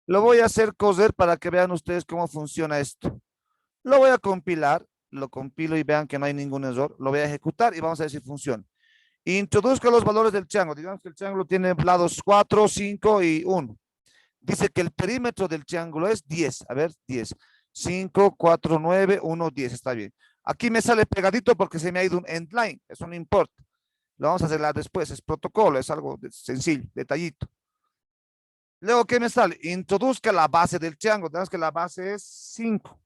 Lo voy a hacer coser para que vean ustedes cómo funciona esto. Lo voy a compilar, lo compilo y vean que no hay ningún error. Lo voy a ejecutar y vamos a ver si funciona. Introduzca los valores del triángulo. Digamos que el triángulo tiene lados 4, 5 y 1. Dice que el perímetro del triángulo es 10. A ver, 10. 5, 4, 9, 1, 10. Está bien. Aquí me sale pegadito porque se me ha ido un endline. Eso no importa. Lo vamos a arreglar después. Es protocolo, es algo sencillo, detallito. Luego, ¿qué me sale? Introduzca la base del triángulo. Tenemos que la base es 5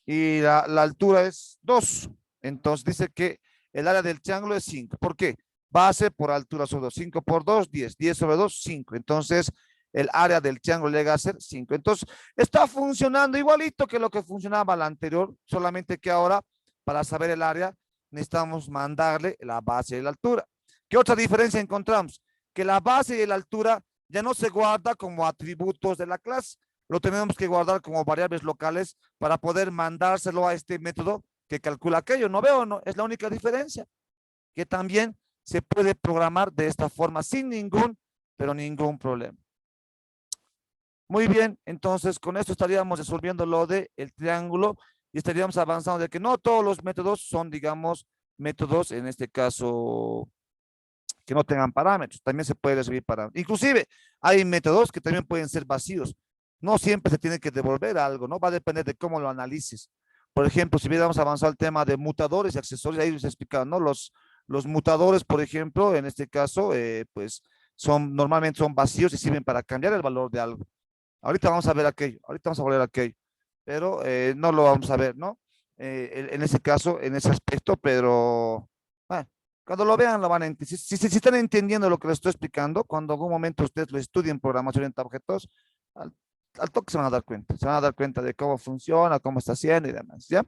y la altura es 2. Entonces dice que el área del triángulo es 5. ¿Por qué? Base por altura sobre 2. 5 por 2, 10. 10 sobre 2, 5. Entonces el área del triángulo llega a ser 5. Entonces está funcionando igualito que lo que funcionaba la anterior, solamente que ahora para saber el área necesitamos mandarle la base y la altura. ¿Qué otra diferencia encontramos? Que la base y la altura ya no se guarda como atributos de la clase, lo tenemos que guardar como variables locales para poder mandárselo a este método que calcula aquello. No veo, no, es la única diferencia, que también se puede programar de esta forma sin ningún problema. Muy bien, entonces con esto estaríamos resolviendo lo del triángulo y estaríamos avanzando de que no todos los métodos son, digamos, métodos en este caso que no tengan parámetros, también se puede recibir parámetros. Inclusive hay métodos que también pueden ser vacíos. No siempre se tiene que devolver algo, ¿no? Va a depender de cómo lo analices. Por ejemplo, si hubiéramos avanzado al tema de mutadores y accesorios, ahí se explica, ¿no? Los mutadores, por ejemplo, en este caso, pues normalmente son vacíos y sirven para cambiar el valor de algo. Ahorita vamos a ver aquello, ahorita vamos a volver a aquello, pero no lo vamos a ver, ¿no? En ese caso, en ese aspecto, pero bueno, cuando lo vean lo van a entender. Si están entendiendo lo que les estoy explicando, cuando en algún momento ustedes lo estudien programación orientada a objetos, al, al toque se van a dar cuenta, se van a dar cuenta de cómo funciona, cómo está haciendo y demás, ¿ya?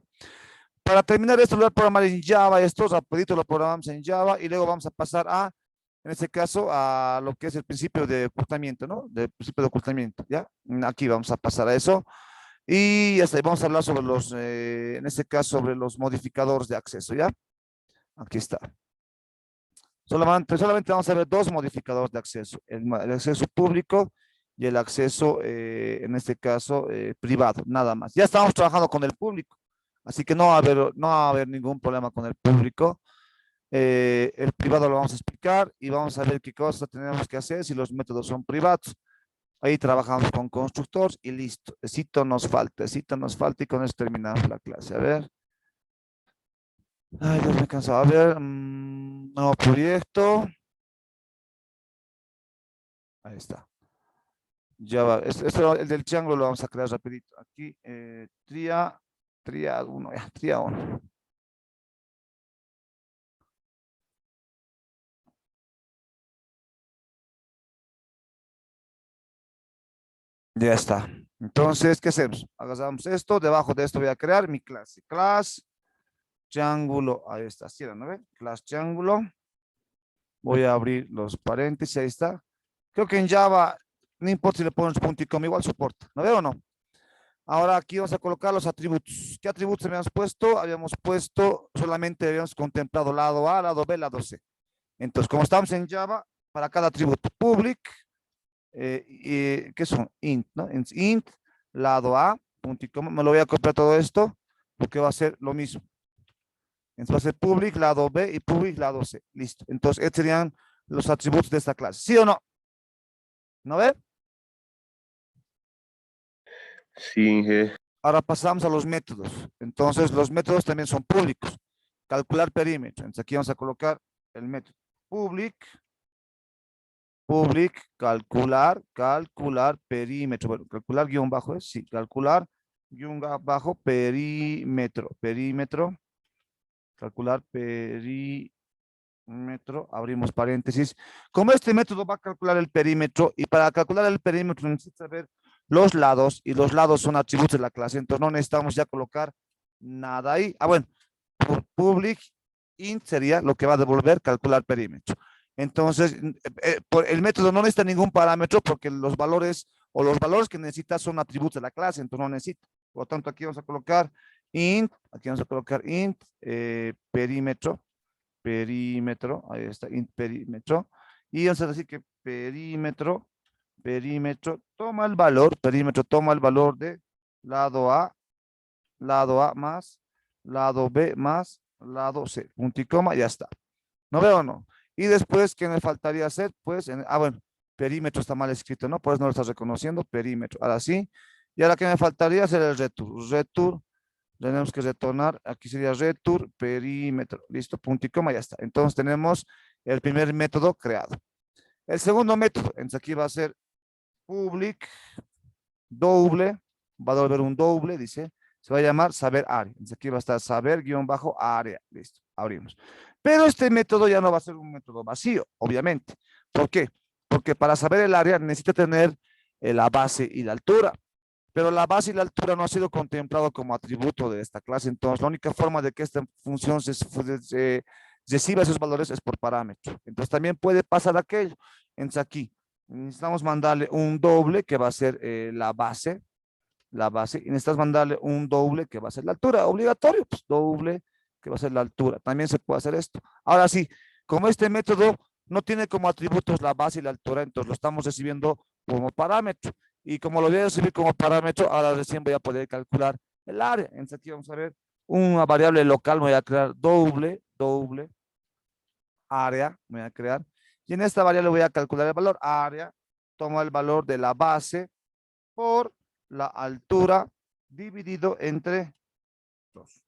Para terminar esto, lo voy a programar en Java, esto rapidito lo programamos en Java y luego vamos a pasar a, en este caso, a lo que es el principio de ocultamiento, ¿no? Del principio de ocultamiento, ¿ya? Aquí vamos a pasar a eso. Y ya está, vamos a hablar sobre los, en este caso, sobre los modificadores de acceso, ¿ya? Aquí está. Solamente vamos a ver dos modificadores de acceso, el acceso público y el acceso, en este caso, privado, nada más. Ya estamos trabajando con el público, así que no va a haber ningún problema con el público. El privado lo vamos a explicar y vamos a ver qué cosas tenemos que hacer si los métodos son privados. Ahí trabajamos con constructores y listo. Cito nos falta y con eso terminamos la clase. A ver. Ay, Dios me cansado. A ver, nuevo proyecto. Ahí está. Ya va. El del triángulo lo vamos a crear rapidito. Aquí, tria 1, ya, tria 1. Ya está. Entonces, ¿qué hacemos? Agarramos esto, debajo de esto voy a crear mi clase. Class, triángulo, ahí está, cierra, ¿no ve? Class, triángulo. Voy a abrir los paréntesis, ahí está. Creo que en Java, no importa si le pones punto y coma, igual soporta. ¿No veo o no? Ahora aquí vamos a colocar los atributos. ¿Qué atributos habíamos puesto? Habíamos puesto, solamente habíamos contemplado lado A, lado B, lado C. Entonces, como estamos en Java, para cada atributo public, ¿qué son? Int, ¿no? Int, lado A, punto y coma. Me lo voy a copiar todo esto, porque va a ser lo mismo. Entonces va a ser public, lado B y public, lado C. Listo. Entonces, estos serían los atributos de esta clase. ¿Sí o no? ¿No ve? Sí, Inge. Ahora pasamos a los métodos. Entonces, los métodos también son públicos. Calcular perímetro. Entonces, aquí vamos a colocar el método calcular perímetro. Bueno, calcular guión bajo es, sí, calcular guión bajo perímetro, calcular perímetro, abrimos paréntesis. Como este método va a calcular el perímetro y para calcular el perímetro necesita saber los lados y los lados son atributos de la clase, entonces no necesitamos ya colocar nada ahí. Bueno, public int sería lo que va a devolver calcular perímetro. Entonces, el método no necesita ningún parámetro porque los valores o los valores que necesita son atributos de la clase, entonces no necesita. Por lo tanto, aquí vamos a colocar int, perímetro, ahí está, int perímetro, y vamos a decir que perímetro perímetro toma el valor, perímetro toma el valor de lado A más, lado B más, lado C, punto y coma, ya está. ¿No veo o no? Y después, ¿qué me faltaría hacer? Pues, bueno, perímetro está mal escrito, ¿no? Por eso no lo estás reconociendo, perímetro. Ahora sí. Y ahora, ¿qué me faltaría? Hacer el return. Return, tenemos que retornar, aquí sería return, perímetro. Listo, punto y coma, ya está. Entonces, tenemos el primer método creado. El segundo método, entonces aquí va a ser public, doble, va a devolver un doble, dice, se va a llamar saber área. Entonces aquí va a estar saber guión bajo área. Listo, abrimos. Pero este método ya no va a ser un método vacío, obviamente. ¿Por qué? Porque para saber el área necesita tener la base y la altura. Pero la base y la altura no ha sido contemplado como atributo de esta clase. Entonces, la única forma de que esta función reciba esos valores es por parámetro. Entonces, también puede pasar aquello. Entonces, aquí necesitamos mandarle un doble que va a ser la base, y necesitas mandarle un doble que va a ser la altura, obligatorio, pues doble que va a ser la altura. También se puede hacer esto. Ahora sí, como este método no tiene como atributos la base y la altura, entonces lo estamos recibiendo como parámetro. Y como lo voy a recibir como parámetro, ahora recién voy a poder calcular el área. Entonces aquí vamos a ver una variable local, me voy a crear doble área, me voy a crear. Y en esta variable voy a calcular el valor área, tomo el valor de la base por la altura dividido entre 2.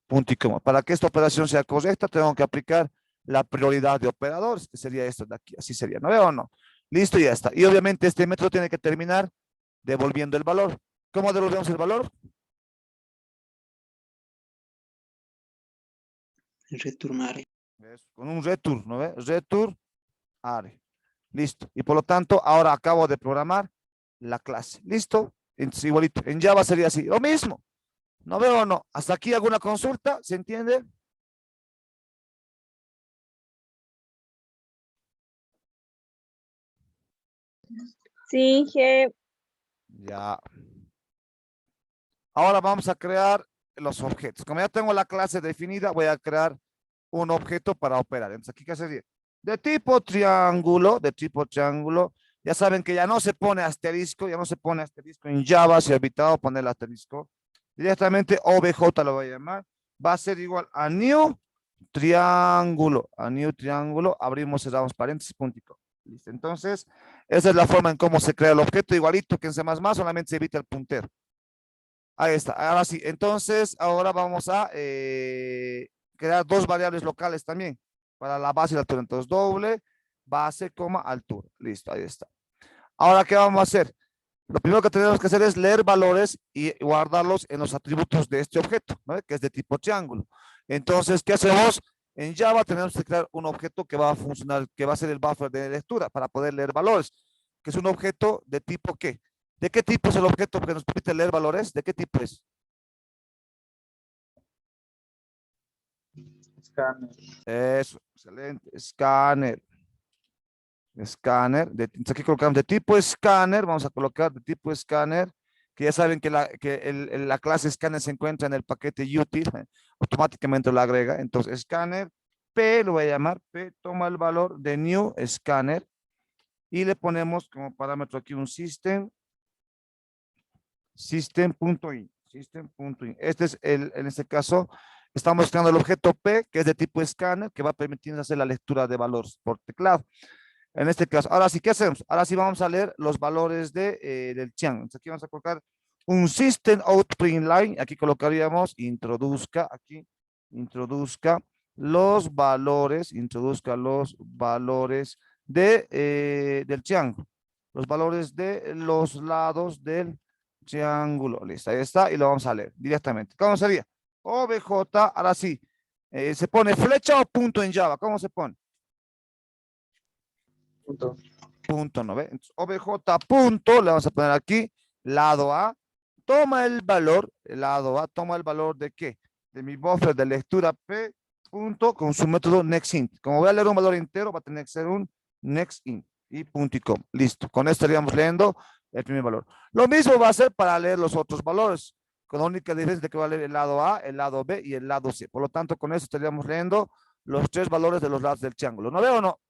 Punto y coma. Para que esta operación sea correcta, tengo que aplicar la prioridad de operadores, que sería esto de aquí. Así sería, ¿no veo o no? Listo, ya está. Y obviamente este método tiene que terminar devolviendo el valor. ¿Cómo devolvemos el valor? Return área. Con un return, ¿no ve? Return área. Listo. Y por lo tanto, ahora acabo de programar la clase. ¿Listo? Entonces, igualito. En Java sería así. Lo mismo. ¿No veo o no? ¿Hasta aquí alguna consulta? ¿Se entiende? Sí, Inge. Ya. Ahora vamos a crear los objetos. Como ya tengo la clase definida, voy a crear un objeto para operar. Entonces, aquí, ¿qué sería? De tipo triángulo, Ya saben que ya no se pone asterisco, ya no se pone asterisco en Java, se ha evitado poner el asterisco. Directamente OBJ lo voy a llamar. Va a ser igual a new triángulo. A new triángulo, abrimos, cerramos paréntesis, puntico. Listo. Entonces, esa es la forma en cómo se crea el objeto, igualito que en C++, solamente se evita el puntero. Ahí está. Ahora sí. Entonces, ahora vamos a crear dos variables locales también para la base y la altura. Entonces, doble, base, coma, altura. Listo, ahí está. Ahora, ¿qué vamos a hacer? Lo primero que tenemos que hacer es leer valores y guardarlos en los atributos de este objeto, ¿no? Que es de tipo triángulo. Entonces, ¿qué hacemos? En Java tenemos que crear un objeto que va a funcionar, que va a ser el buffer de lectura para poder leer valores, que es un objeto de tipo ¿qué? ¿De qué tipo es el objeto que nos permite leer valores? ¿De qué tipo es? Scanner. Eso, excelente. Escáner. Escáner. Aquí colocamos de tipo escáner. Vamos a colocar de tipo escáner. Que ya saben que la clase escáner se encuentra en el paquete util. Automáticamente lo agrega. Entonces, escáner. P lo voy a llamar. P toma el valor de new escáner. Y le ponemos como parámetro aquí un system. System.in. System.in. Este es en este caso, estamos creando el objeto P, que es de tipo escáner, que va a permitirnos hacer la lectura de valores por teclado. En este caso, ahora sí, ¿qué hacemos? Ahora sí vamos a leer los valores del Chiang. Entonces aquí vamos a colocar un system out print line. Aquí colocaríamos introduzca introduzca los valores del Chiang. Los valores de los lados del triángulo. Listo, ahí está. Y lo vamos a leer directamente. ¿Cómo sería? OBJ, ahora sí. ¿Se pone flecha o punto en Java? ¿Cómo se pone? Punto. Punto, ¿no ve? Entonces, OBJ punto, le vamos a poner aquí, lado A, toma el valor, el lado A, toma el valor de qué? De mi buffer de lectura P, punto, con su método nextInt. Como voy a leer un valor entero, va a tener que ser un nextInt y punto y com. Listo, con esto estaríamos leyendo el primer valor. Lo mismo va a ser para leer los otros valores, con la única diferencia de que va a leer el lado A, el lado B y el lado C. Por lo tanto, con eso estaríamos leyendo los tres valores de los lados del triángulo. ¿No veo o no?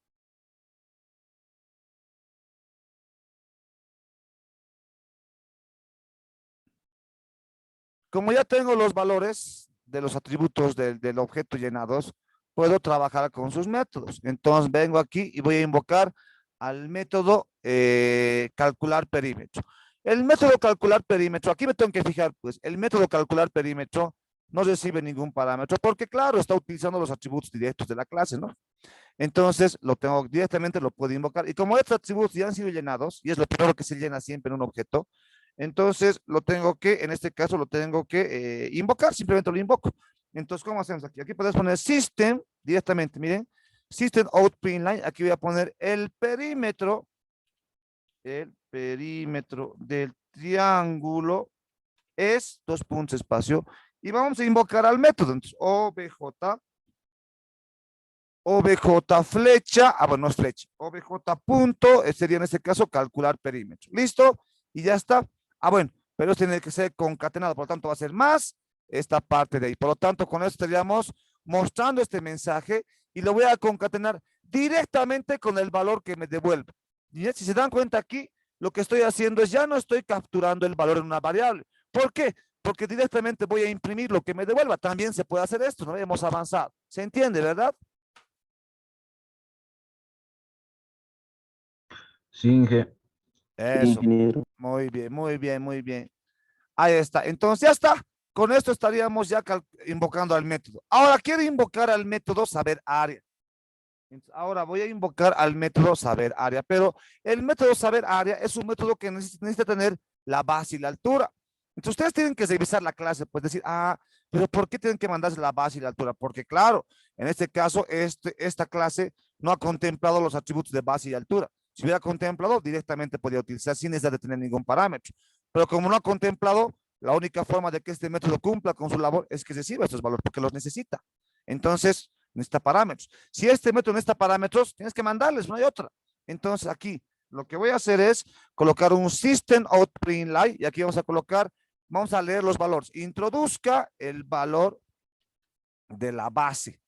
como ya tengo los valores de los atributos del objeto llenados, puedo trabajar con sus métodos. Entonces vengo aquí y voy a invocar al método calcular perímetro. El método calcular perímetro, aquí me tengo que fijar, pues, el método calcular perímetro no recibe ningún parámetro, porque claro, está utilizando los atributos directos de la clase, ¿no? Entonces, lo tengo directamente, lo puedo invocar. Y como estos atributos ya han sido llenados, y es lo primero que se llena siempre en un objeto, entonces lo tengo que, en este caso, lo tengo que invocar, simplemente lo invoco. Entonces, ¿cómo hacemos aquí? Aquí puedes poner system directamente, miren, system out print line, aquí voy a poner el perímetro del triángulo es, dos puntos espacio, y vamos a invocar al método. Entonces, obj flecha, bueno, no es flecha, obj punto, sería en este caso calcular perímetro. ¿Listo? Y ya está. Bueno, pero tiene que ser concatenado, por lo tanto va a ser más esta parte de ahí. Por lo tanto, con esto estaríamos mostrando este mensaje y lo voy a concatenar directamente con el valor que me devuelve. Y si se dan cuenta aquí, lo que estoy haciendo es ya no estoy capturando el valor en una variable. ¿Por qué? Porque directamente voy a imprimir lo que me devuelva. También se puede hacer esto, ¿no? Hemos avanzado. ¿Se entiende, verdad? Sí, Inge. Sí, Eso. ingeniero. Muy bien, muy bien, muy bien. Ahí está. Entonces ya está. Con esto estaríamos ya invocando al método. Ahora quiero invocar al método saber área. Entonces, ahora voy a invocar al método saber área, pero el método saber área es un método que necesita tener la base y la altura. Entonces ustedes tienen que revisar la clase, pues decir, pero ¿por qué tienen que mandarse la base y la altura? Porque claro, en este caso, esta clase no ha contemplado los atributos de base y altura. Si hubiera contemplado, directamente podría utilizar sin necesidad de tener ningún parámetro. Pero como no ha contemplado, la única forma de que este método cumpla con su labor es que reciba estos valores, porque los necesita. Entonces, necesita parámetros. Si este método necesita parámetros, tienes que mandarles, no hay otra. Entonces, aquí, lo que voy a hacer es colocar un system out print line, y aquí vamos a colocar, vamos a leer los valores. Introduzca el valor de la base,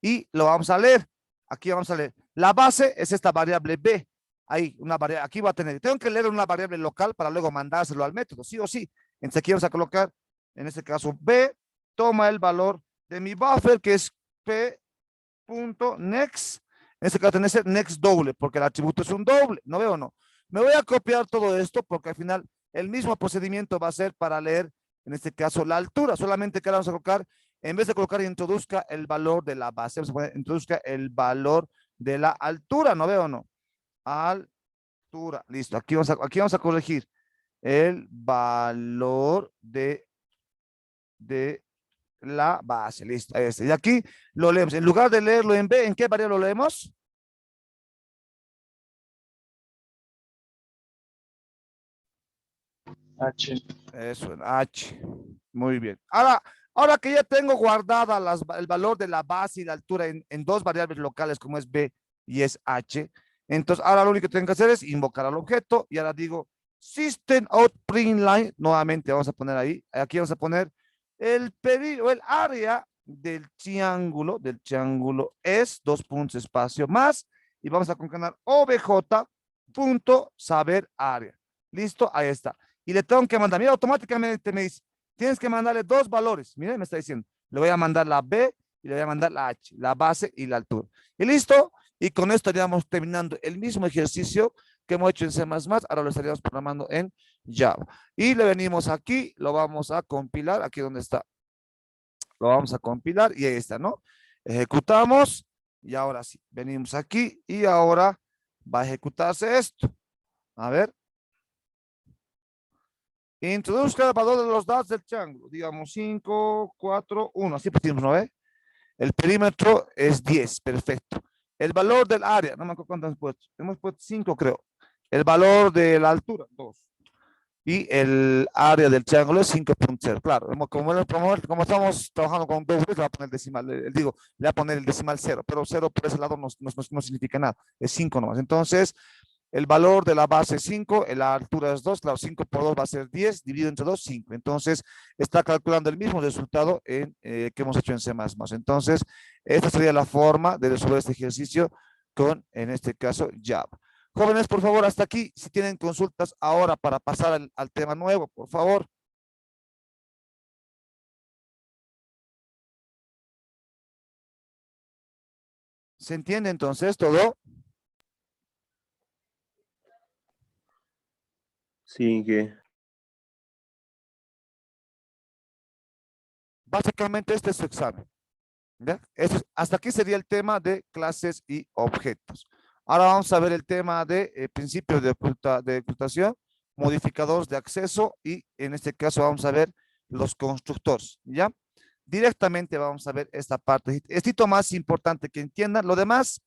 y lo vamos a leer. Aquí vamos a leer. La base es esta variable B. Ahí, una variable, aquí va a tener, tengo que leer una variable local para luego mandárselo al método, sí o sí. Entonces aquí vamos a colocar, en este caso, B, toma el valor de mi buffer, que es p.next. En este caso tiene que ser next doble, porque el atributo es un doble, ¿no veo o no? Me voy a copiar todo esto, porque al final el mismo procedimiento va a ser para leer, en este caso, la altura. Solamente que ahora vamos a colocar, en vez de colocar introduzca el valor de la base, vamos a poner introduzca el valor de la altura, ¿no veo o no? Altura, listo. Aquí vamos a corregir el valor de la base, listo. Y aquí lo leemos. En lugar de leerlo en B, ¿en qué variable lo leemos? H. Eso, en H. Muy bien. Ahora que ya tengo guardada el valor de la base y la altura en dos variables locales como es B y es H, entonces ahora lo único que tengo que hacer es invocar al objeto y ahora digo system out print line, nuevamente vamos a poner ahí, aquí vamos a poner el área del triángulo es dos puntos espacio más y vamos a concatenar obj punto saber área. Listo, ahí está. Y le tengo que mandar, mira, automáticamente me dice, tienes que mandarle dos valores. Miren, me está diciendo, le voy a mandar la B y le voy a mandar la H, la base y la altura. Y listo, y con esto estaríamos terminando el mismo ejercicio que hemos hecho en C++, ahora lo estaríamos programando en Java. Y le venimos aquí, lo vamos a compilar, aquí donde está. Lo vamos a compilar y ahí está, ¿no? Ejecutamos y ahora sí, venimos aquí y ahora va a ejecutarse esto. A ver. Introduzca el valor de los datos del triángulo, digamos 5, 4, 1, así pusimos, ¿no ve? El perímetro es 10, perfecto. El valor del área, no me acuerdo cuánto hemos puesto 5 creo. El valor de la altura, 2. Y el área del triángulo es 5.0, claro. Como estamos trabajando con dobles, le voy a poner el decimal, le voy a poner el decimal 0, pero 0 por ese lado no significa nada, es 5 nomás. Entonces, el valor de la base es 5, la altura es 2, claro, 5 por 2 va a ser 10, dividido entre 2, 5. Entonces, está calculando el mismo resultado que hemos hecho en C++. Entonces, esta sería la forma de resolver este ejercicio con, en este caso, Java. Jóvenes, por favor, hasta aquí, si tienen consultas ahora para pasar al tema nuevo, por favor. ¿Se entiende entonces todo? Sí, Inge. Básicamente este es su examen. ¿Ya? Hasta aquí sería el tema de clases y objetos. Ahora vamos a ver el tema de principios de ocultación, modificadores de acceso y en este caso vamos a ver los constructores. ¿Ya? Directamente vamos a ver esta parte. Esto más importante que entiendan. Lo demás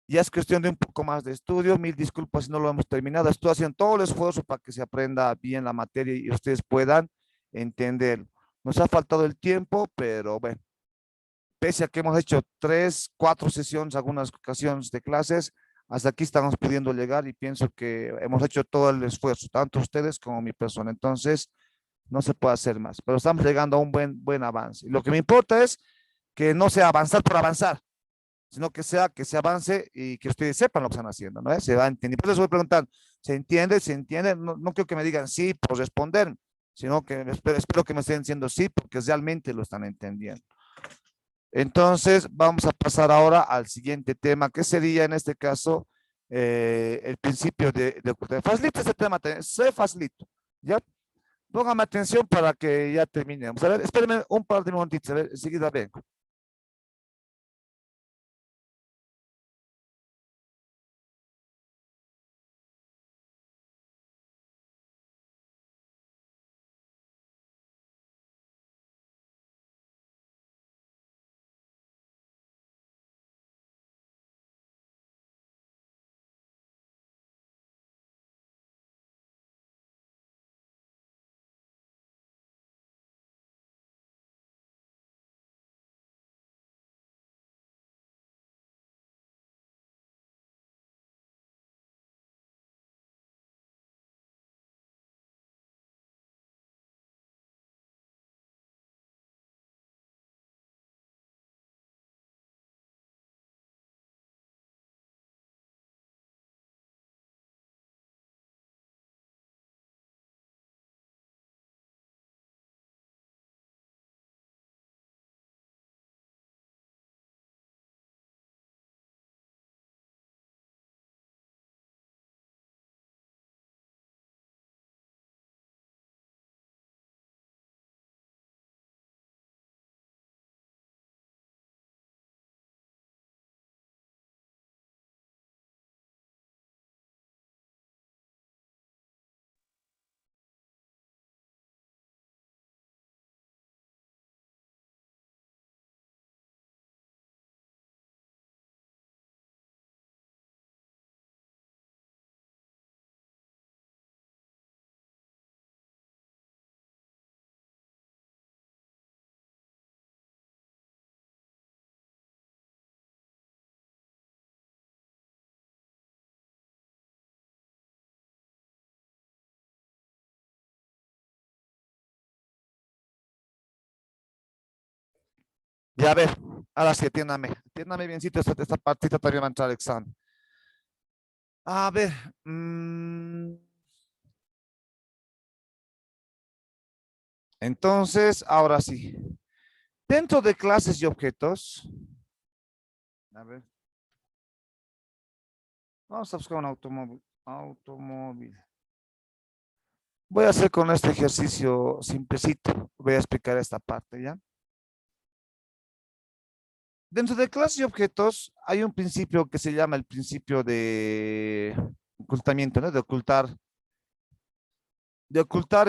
ya es cuestión de un poco más de estudio. Mil disculpas si no lo hemos terminado. Estoy haciendo todo el esfuerzo para que se aprenda bien la materia y ustedes puedan entenderlo. Nos ha faltado el tiempo, pero bueno, pese a que hemos hecho 3, 4 sesiones, algunas ocasiones de clases, hasta aquí estamos pudiendo llegar y pienso que hemos hecho todo el esfuerzo, tanto ustedes como mi persona. Entonces, no se puede hacer más, pero estamos llegando a un buen avance. Y lo que me importa es que no sea avanzar por avanzar, sino que se avance y que ustedes sepan lo que están haciendo, ¿no? Se va a entender. Por eso voy preguntando, ¿se entiende? ¿Se entiende? No, no quiero que me digan sí por responder, sino que espero que me estén diciendo sí porque realmente lo están entendiendo. Entonces, vamos a pasar ahora al siguiente tema, que sería en este caso el principio de ocultación. Facilito este tema, se facilito, ¿ya? Póngame atención para que ya terminemos. A ver, espérenme un par de minutitos, a ver, enseguida vengo. Ya a ver, ahora sí, atiéndame biencito, esta partita todavía va a entrar al examen. A ver, entonces, ahora sí. Dentro de clases y objetos, a ver, vamos a buscar un automóvil. Voy a hacer con este ejercicio simplecito. Voy a explicar esta parte, ¿ya? Dentro de clases y objetos hay un principio que se llama el principio de ocultamiento, ¿no? De ocultar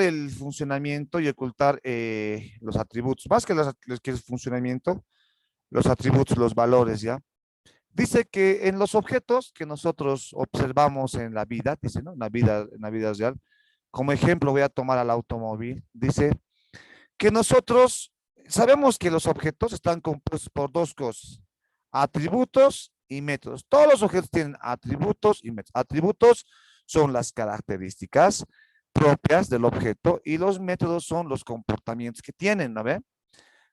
el funcionamiento y ocultar los atributos. Más que que el funcionamiento, los atributos, los valores, ¿ya? Dice que en los objetos que nosotros observamos en la vida, dice, ¿no? En la vida real, como ejemplo voy a tomar al automóvil, dice que nosotros sabemos que los objetos están compuestos por dos cosas, atributos y métodos. Todos los objetos tienen atributos y métodos. Atributos son las características propias del objeto y los métodos son los comportamientos que tienen, ¿no ve?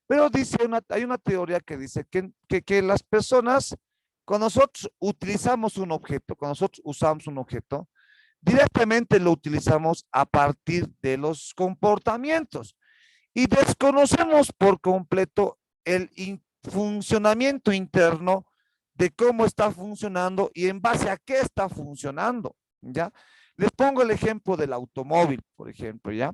Pero dice hay una teoría que dice que las personas, cuando nosotros utilizamos un objeto, cuando nosotros usamos un objeto, directamente lo utilizamos a partir de los comportamientos y desconocemos por completo el funcionamiento interno de cómo está funcionando y en base a qué está funcionando, ¿ya? Les pongo el ejemplo del automóvil, por ejemplo, ¿ya?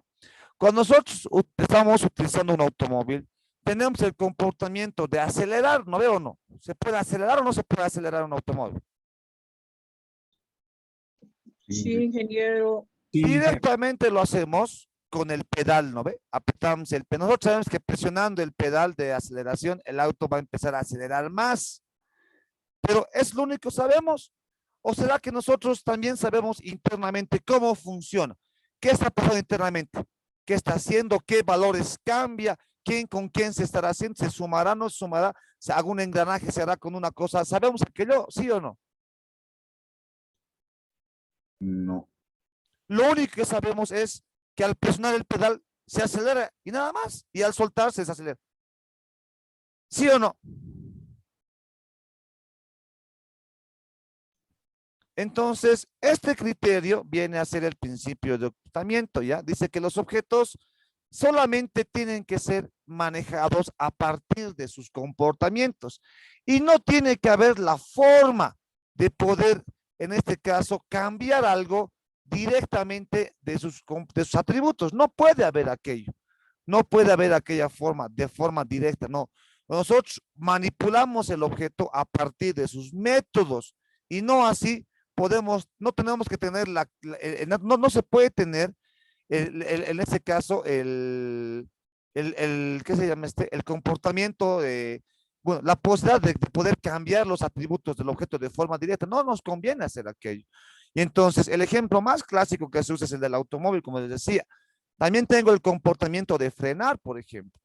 Cuando nosotros estamos utilizando un automóvil, tenemos el comportamiento de acelerar, ¿no veo o no? ¿Se puede acelerar o no se puede acelerar un automóvil? Sí, ingeniero. Directamente lo hacemos con el pedal, ¿no ve? Apretamos el pedal. Nosotros sabemos que presionando el pedal de aceleración, el auto va a empezar a acelerar más. Pero ¿es lo único que sabemos? ¿O será que nosotros también sabemos internamente cómo funciona? ¿Qué está pasando internamente? ¿Qué está haciendo? ¿Qué valores cambia? ¿Quién con quién se estará haciendo? ¿Se sumará? ¿No se sumará? ¿Se algún engranaje se hará con una cosa? ¿Sabemos aquello? ¿Sí o no? No. Lo único que sabemos es que al presionar el pedal se acelera y nada más. Y al soltar se desacelera. ¿Sí o no? Entonces, este criterio viene a ser el principio de ocultamiento, ¿ya? Dice que los objetos solamente tienen que ser manejados a partir de sus comportamientos y no tiene que haber la forma de poder, en este caso, cambiar algo directamente de sus atributos. No puede haber aquello, no puede haber aquella forma, de forma directa, no. Nosotros manipulamos el objeto a partir de sus métodos y no así podemos, no tenemos que tener no se puede tener en este caso ¿qué se llama este? El comportamiento bueno, la posibilidad de poder cambiar los atributos del objeto de forma directa. No nos conviene hacer aquello. Y entonces el ejemplo más clásico que se usa es el del automóvil, como les decía. También tengo el comportamiento de frenar, por ejemplo.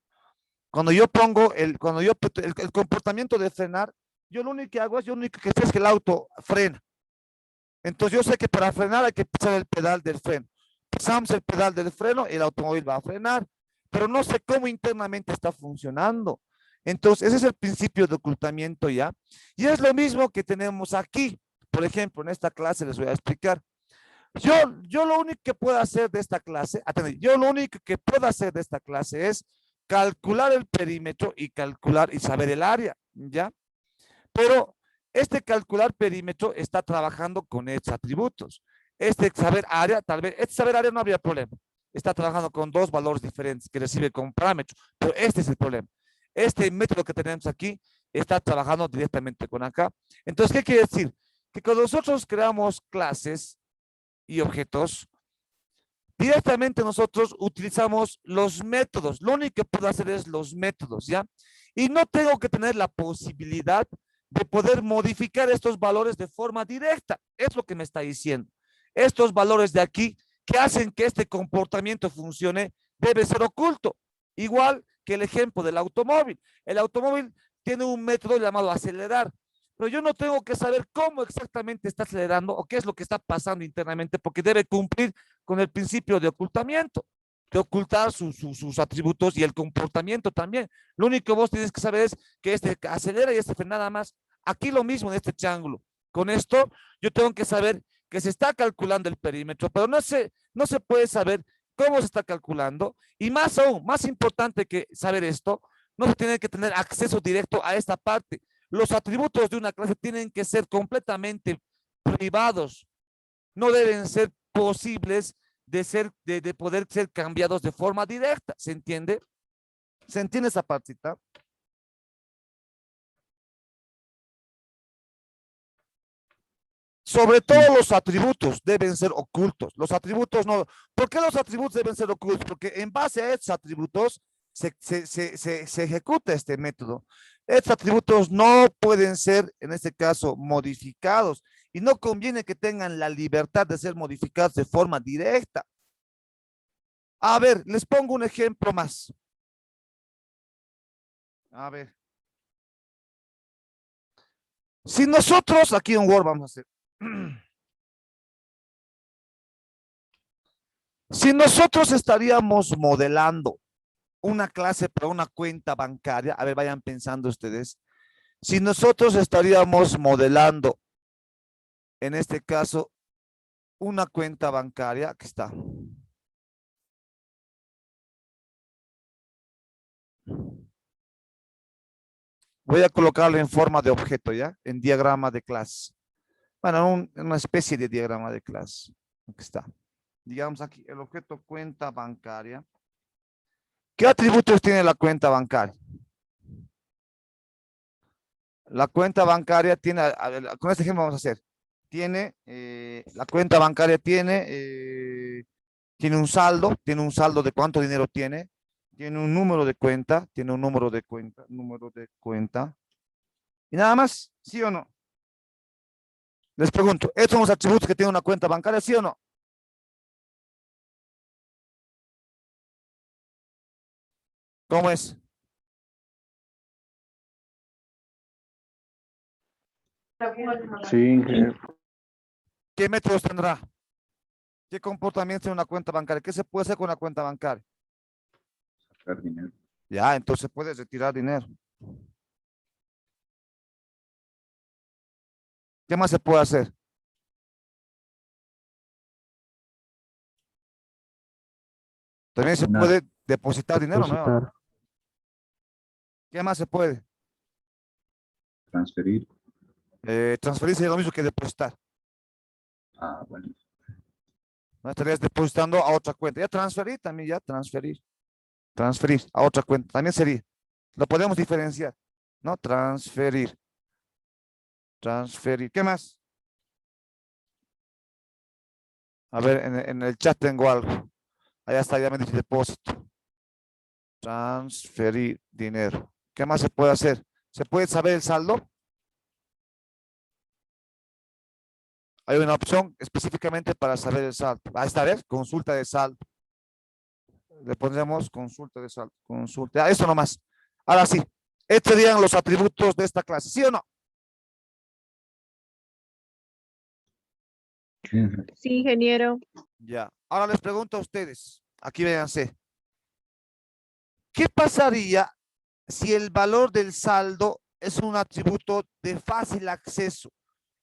Cuando yo pongo el comportamiento de frenar, yo lo único que hago es, yo lo único que sé es que el auto frena. Entonces yo sé que para frenar hay que pisar el pedal del freno. Pisamos el pedal del freno y el automóvil va a frenar, pero no sé cómo internamente está funcionando. Entonces ese es el principio de ocultamiento ya. Y es lo mismo que tenemos aquí. Por ejemplo, en esta clase les voy a explicar. Yo lo único que puedo hacer de esta clase, yo lo único que puedo hacer de esta clase es calcular el perímetro y calcular y saber el área, ¿ya? Pero este calcular perímetro está trabajando con estos atributos. Este saber área, tal vez, este saber área no habría problema. Está trabajando con dos valores diferentes que recibe como parámetro, pero este es el problema. Este método que tenemos aquí está trabajando directamente con acá. Entonces, ¿qué quiere decir? Que cuando nosotros creamos clases y objetos, directamente nosotros utilizamos los métodos. Lo único que puedo hacer es los métodos, ¿ya? Y no tengo que tener la posibilidad de poder modificar estos valores de forma directa. Es lo que me está diciendo. Estos valores de aquí que hacen que este comportamiento funcione debe ser oculto. Igual que el ejemplo del automóvil. El automóvil tiene un método llamado acelerar, pero yo no tengo que saber cómo exactamente está acelerando o qué es lo que está pasando internamente porque debe cumplir con el principio de ocultamiento, de ocultar sus atributos y el comportamiento también. Lo único que vos tienes que saber es que este acelera y este frena nada más. Aquí lo mismo en este triángulo. Con esto yo tengo que saber que se está calculando el perímetro, pero no se puede saber cómo se está calculando y más aún, más importante que saber esto, no se tiene que tener acceso directo a esta parte. Los atributos de una clase tienen que ser completamente privados, no deben ser posibles de poder ser cambiados de forma directa, ¿se entiende? ¿Se entiende esa partita? Sobre todo los atributos deben ser ocultos. Los atributos no. ¿Por qué los atributos deben ser ocultos? Porque en base a estos atributos se ejecuta este método. Estos atributos no pueden ser, en este caso, modificados y no conviene que tengan la libertad de ser modificados de forma directa. A ver, les pongo un ejemplo más. A ver. Si nosotros, aquí en Word vamos a hacer. Si nosotros estaríamos modelando una clase para una cuenta bancaria, a ver, vayan pensando ustedes. Si nosotros estaríamos modelando, en este caso, una cuenta bancaria, aquí está. Voy a colocarlo en forma de objeto, ¿ya? En diagrama de clase. Bueno, una especie de diagrama de clase. Aquí está. Digamos aquí, el objeto cuenta bancaria. ¿Qué atributos tiene la cuenta bancaria? La cuenta bancaria tiene, a ver, con este ejemplo vamos a hacer. Tiene, la cuenta bancaria tiene un saldo de cuánto dinero tiene un número de cuenta, número de cuenta. Y nada más, ¿sí o no? Les pregunto, ¿estos son los atributos que tiene una cuenta bancaria, sí o no? ¿Cómo es? Sí, ingeniero. ¿Qué métodos tendrá? ¿Qué comportamiento tiene una cuenta bancaria? ¿Qué se puede hacer con una cuenta bancaria? Sacar dinero. Ya, entonces puedes retirar dinero. ¿Qué más se puede hacer? También se puede depositar dinero, ¿no? ¿Qué más se puede? Transferir. Transferir sería lo mismo que depositar. Ah, bueno. ¿No? Estarías depositando a otra cuenta. Ya transferir también, ya transferir. Transferir a otra cuenta. También sería. Lo podemos diferenciar. ¿No? Transferir. Transferir. ¿Qué más? A ver, en el chat tengo algo. Allá está, ya me dice depósito. Transferir dinero. ¿Qué más se puede hacer? ¿Se puede saber el saldo? Hay una opción específicamente para saber el saldo. Ahí está, ¿ves? Consulta de saldo. Le pondremos consulta de saldo. Consulta. Eso nomás. Ahora sí. Estos serían los atributos de esta clase. ¿Sí o no? Sí, ingeniero. Ya. Ahora les pregunto a ustedes. Aquí véanse. ¿Qué pasaría si el valor del saldo es un atributo de fácil acceso?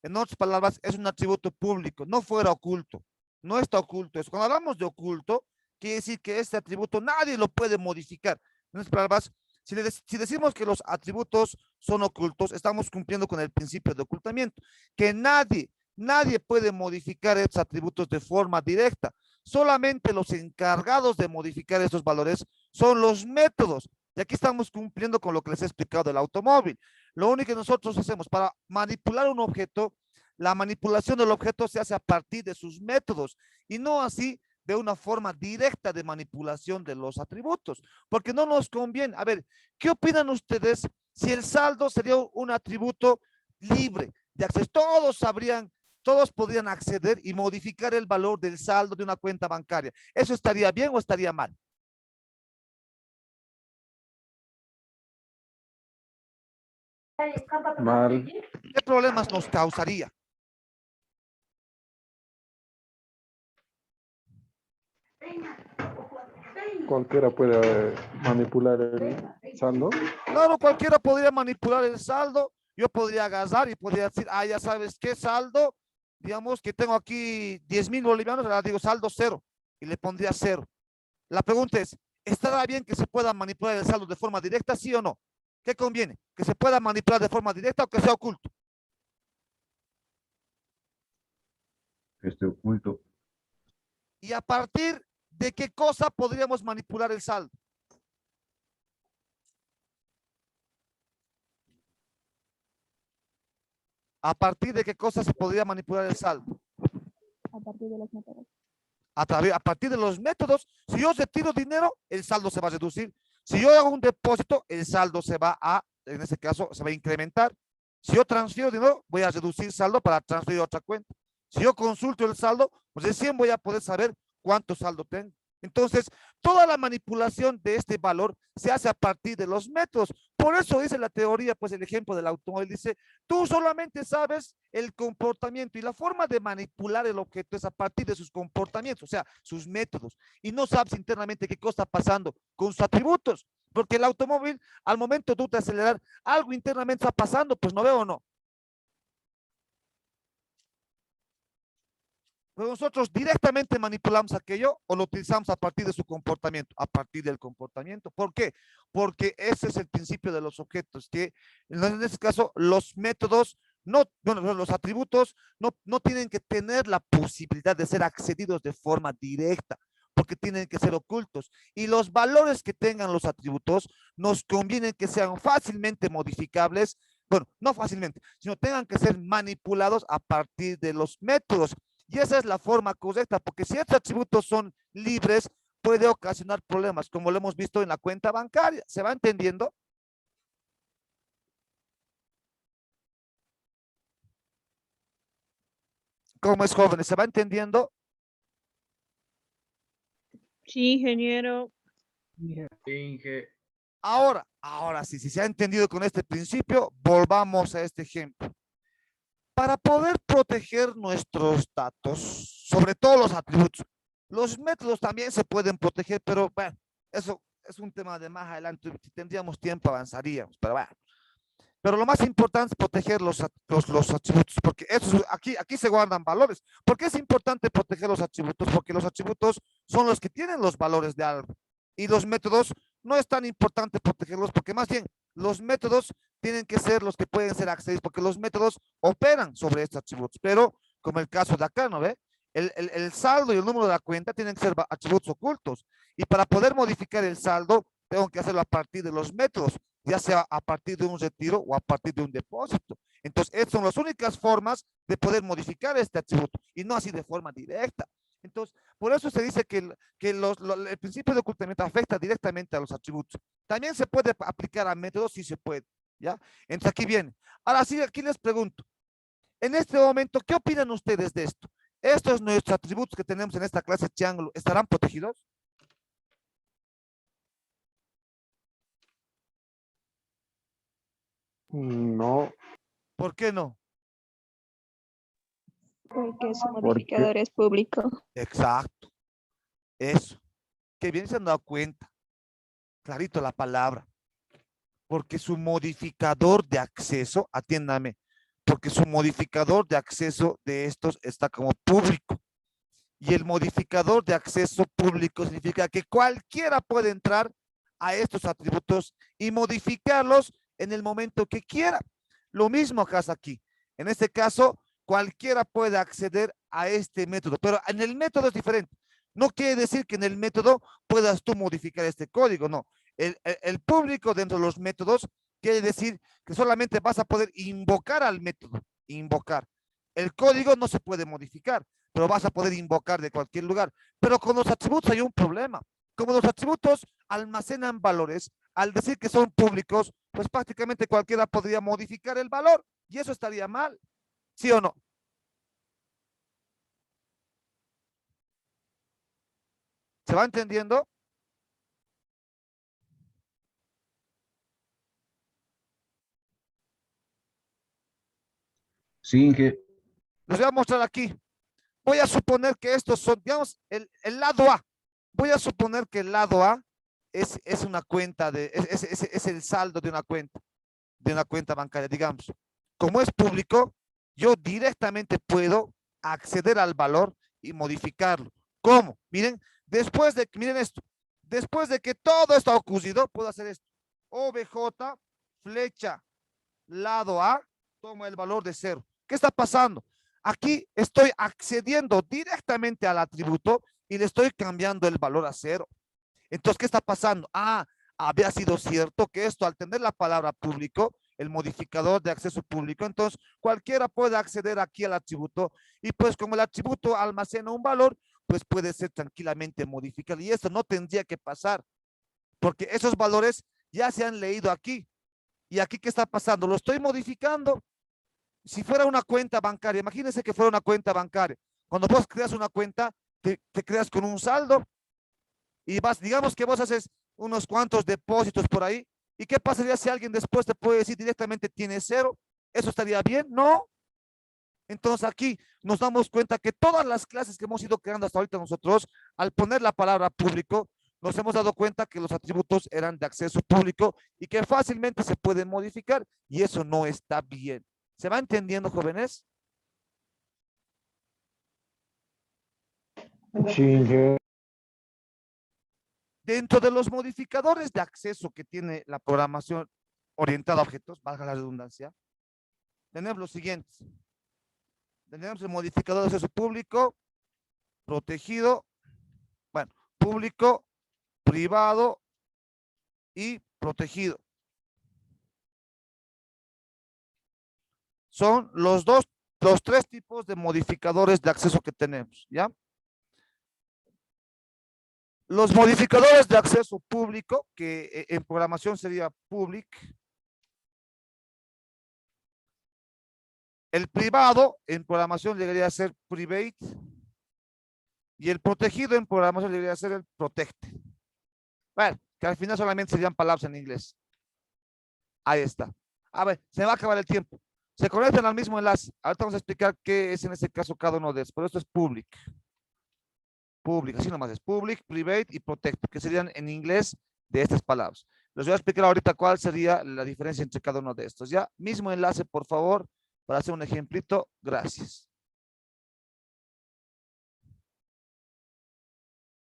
En otras palabras, es un atributo público, no fuera oculto. No está oculto. Cuando hablamos de oculto, quiere decir que este atributo nadie lo puede modificar. En otras palabras, si decimos que los atributos son ocultos, estamos cumpliendo con el principio de ocultamiento, que nadie puede modificar estos atributos de forma directa. Solamente los encargados de modificar estos valores son los métodos. Y aquí estamos cumpliendo con lo que les he explicado del automóvil. Lo único que nosotros hacemos para manipular un objeto, la manipulación del objeto se hace a partir de sus métodos y no así de una forma directa de manipulación de los atributos, porque no nos conviene. A ver, ¿qué opinan ustedes si el saldo sería un atributo libre de acceso? Todos podrían acceder y modificar el valor del saldo de una cuenta bancaria. ¿Eso estaría bien o estaría mal? Mal. ¿Qué problemas nos causaría? Cualquiera puede manipular el saldo. Claro, cualquiera podría manipular el saldo. Yo podría agarrar y podría decir, ya sabes qué saldo, digamos que tengo aquí 10,000 bolivianos, ahora digo saldo cero y le pondría cero. La pregunta es, ¿estará bien que se pueda manipular el saldo de forma directa, sí o no? ¿Qué conviene? ¿Que se pueda manipular de forma directa o que sea oculto? Que esté oculto. ¿Y a partir de qué cosa podríamos manipular el saldo? ¿A partir de qué cosa se podría manipular el saldo? A partir de los métodos. A partir de los métodos, si yo retiro dinero, el saldo se va a reducir. Si yo hago un depósito, el saldo en este caso, se va a incrementar. Si yo transfiero dinero, voy a reducir saldo para transferir a otra cuenta. Si yo consulto el saldo, pues recién voy a poder saber cuánto saldo tengo. Entonces, toda la manipulación de este valor se hace a partir de los métodos. Por eso dice la teoría, pues el ejemplo del automóvil dice, tú solamente sabes el comportamiento y la forma de manipular el objeto es a partir de sus comportamientos, o sea, sus métodos. Y no sabes internamente qué cosa está pasando con sus atributos, porque el automóvil, al momento tú de acelerar, algo internamente está pasando, pues no veo o no. Pero nosotros directamente manipulamos aquello o lo utilizamos a partir de su comportamiento, a partir del comportamiento. ¿Por qué? Porque ese es el principio de los objetos, que en este caso los métodos, no, bueno, los atributos no tienen que tener la posibilidad de ser accedidos de forma directa, porque tienen que ser ocultos. Y los valores que tengan los atributos nos conviene que sean fácilmente modificables, bueno, no fácilmente, sino tengan que ser manipulados a partir de los métodos. Y esa es la forma correcta, porque si estos atributos son libres, puede ocasionar problemas, como lo hemos visto en la cuenta bancaria. ¿Se va entendiendo? ¿Cómo es, jóvenes? ¿Se va entendiendo? Sí, ingeniero. Ahora sí, si se ha entendido con este principio, volvamos a este ejemplo. Para poder proteger nuestros datos, sobre todo los atributos, los métodos también se pueden proteger, pero bueno, eso es un tema de más adelante. Si tendríamos tiempo, avanzaríamos, pero bueno. Pero lo más importante es proteger los atributos, porque eso, aquí se guardan valores. ¿Por qué es importante proteger los atributos? Porque los atributos son los que tienen los valores de algo. Y los métodos no es tan importante protegerlos, porque más bien los métodos tienen que ser los que pueden ser accedidos, porque los métodos operan sobre estos atributos. Pero, como el caso de acá, ¿no ve? El saldo y el número de la cuenta tienen que ser atributos ocultos. Y para poder modificar el saldo, tengo que hacerlo a partir de los métodos, ya sea a partir de un retiro o a partir de un depósito. Entonces, estas son las únicas formas de poder modificar este atributo y no así de forma directa. Entonces, por eso se dice que el principio de ocultamiento afecta directamente a los atributos. También se puede aplicar a métodos, sí se puede, ¿ya? Entonces, aquí viene. Ahora sí, aquí les pregunto, en este momento, ¿qué opinan ustedes de esto? ¿Estos nuestros atributos que tenemos en esta clase triángulo estarán protegidos? No, ¿Por qué no? Porque su porque modificador es público. Exacto, eso. Que bien se han dado cuenta. Clarito la palabra. Porque su modificador de acceso, atiéndame, porque su modificador de acceso de estos está como público. Y el modificador de acceso público significa que cualquiera puede entrar a estos atributos y modificarlos en el momento que quiera. Lo mismo acá aquí. En este caso, cualquiera puede acceder a este método, pero en el método es diferente. No quiere decir que en el método puedas tú modificar este código, no. El público dentro de los métodos quiere decir que solamente vas a poder invocar al método, invocar. El código no se puede modificar, pero vas a poder invocar de cualquier lugar. Pero con los atributos hay un problema. Como los atributos almacenan valores, al decir que son públicos, pues prácticamente cualquiera podría modificar el valor y eso estaría mal. ¿Sí o no? ¿Se va entendiendo? Sí, Inge. Les voy a mostrar aquí. Voy a suponer que estos son, digamos, el lado A. Voy a suponer que el lado A es una cuenta, es el saldo de una cuenta bancaria, digamos. Como es público, yo directamente puedo acceder al valor y modificarlo. ¿Cómo? Miren, miren esto, después de que todo esto ha ocurrido, puedo hacer esto. OBJ, flecha, lado A, toma el valor de 0. ¿Qué está pasando? Aquí estoy accediendo directamente al atributo y le estoy cambiando el valor a 0. Entonces, ¿qué está pasando? Había sido cierto que esto, al tener la palabra público, el modificador de acceso público, entonces cualquiera puede acceder aquí al atributo y pues como el atributo almacena un valor, pues puede ser tranquilamente modificado y esto no tendría que pasar porque esos valores ya se han leído aquí. ¿Y aquí qué está pasando? Lo estoy modificando. Si fuera una cuenta bancaria, imagínense que fuera una cuenta bancaria. Cuando vos creas una cuenta, te creas con un saldo y digamos que vos haces unos cuantos depósitos por ahí. ¿Y qué pasaría si alguien después te puede decir directamente tiene 0? ¿Eso estaría bien? No. Entonces aquí nos damos cuenta que todas las clases que hemos ido creando hasta ahorita nosotros, al poner la palabra público, nos hemos dado cuenta que los atributos eran de acceso público y que fácilmente se pueden modificar y eso no está bien. ¿Se va entendiendo, jóvenes? Sí, ingeniero. Dentro de los modificadores de acceso que tiene la programación orientada a objetos, valga la redundancia, tenemos los siguientes. Tenemos el modificador de acceso público, protegido, bueno, público, privado y protegido. Son los tres tipos de modificadores de acceso que tenemos, ¿ya? Los modificadores de acceso público, que en programación sería public. El privado en programación llegaría a ser private. Y el protegido en programación llegaría a ser el protected. Bueno, que al final solamente serían palabras en inglés. Ahí está. A ver, se va a acabar el tiempo. Se conectan al mismo enlace. Ahorita vamos a explicar qué es en este caso cada uno de estos. Pero esto es public. Public, así nomás es public, private y protect, que serían en inglés de estas palabras. Les voy a explicar ahorita cuál sería la diferencia entre cada uno de estos. Ya, mismo enlace, por favor, para hacer un ejemplito. Gracias.